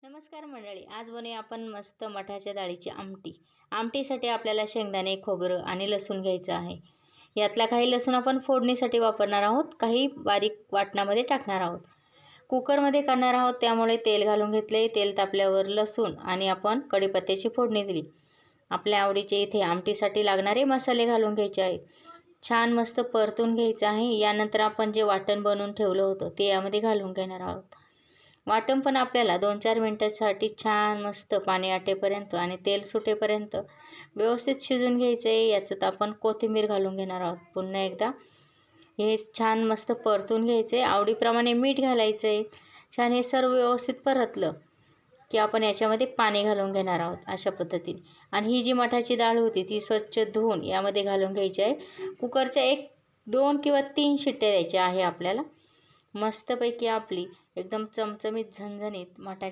नमस्कार मंडळी, आज बनवूया आपण मस्त मठाच्या डाळीची आमटी. आमटीसाठी आपल्याला शेंगदाणे, खोबरं आणि लसूण घ्यायचं आहे. यातला काही लसूण आपण फोडणीसाठी वापरणार आहोत, काही बारीक वाटणामध्ये टाकणार आहोत. कुकरमध्ये करणार आहोत, त्यामुळे तेल घालून घेतले. तेल तापल्यावर लसूण आणि आपण कढीपत्त्याची फोडणी दिली. आपल्या आवडीचे इथे आमटीसाठी लागणारे मसाले घालून घ्यायचे आहे. छान मस्त परतून घ्यायचं आहे. यानंतर आपण जे वाटण बनवून ठेवलं होतं ते यामध्ये घालून घेणार आहोत. वाटण पण आपल्याला 2-4 मिनिटांसाठी छान मस्त पाणी आटेपर्यंत आणि तेल सुटेपर्यंत व्यवस्थित शिजून घ्यायचं आहे. याच्यात आपण कोथिंबीर घालून घेणार आहोत. पुन्हा एकदा हे छान मस्त परतून घ्यायचं आहे. आवडीप्रमाणे मीठ घालायचं आहे. छान हे सर्व व्यवस्थित परतलं की आपण याच्यामध्ये पाणी घालून घेणार आहोत अशा पद्धतीने. आणि ही जी मठाची डाळ होती ती स्वच्छ धुवून यामध्ये घालून घ्यायची आहे. कुकरच्या 1-2 किंवा 3 शिट्ट्या द्यायच्या आहे आपल्याला. मस्तपैकी आपली एकदम चमचमीत झणझणीत मठाची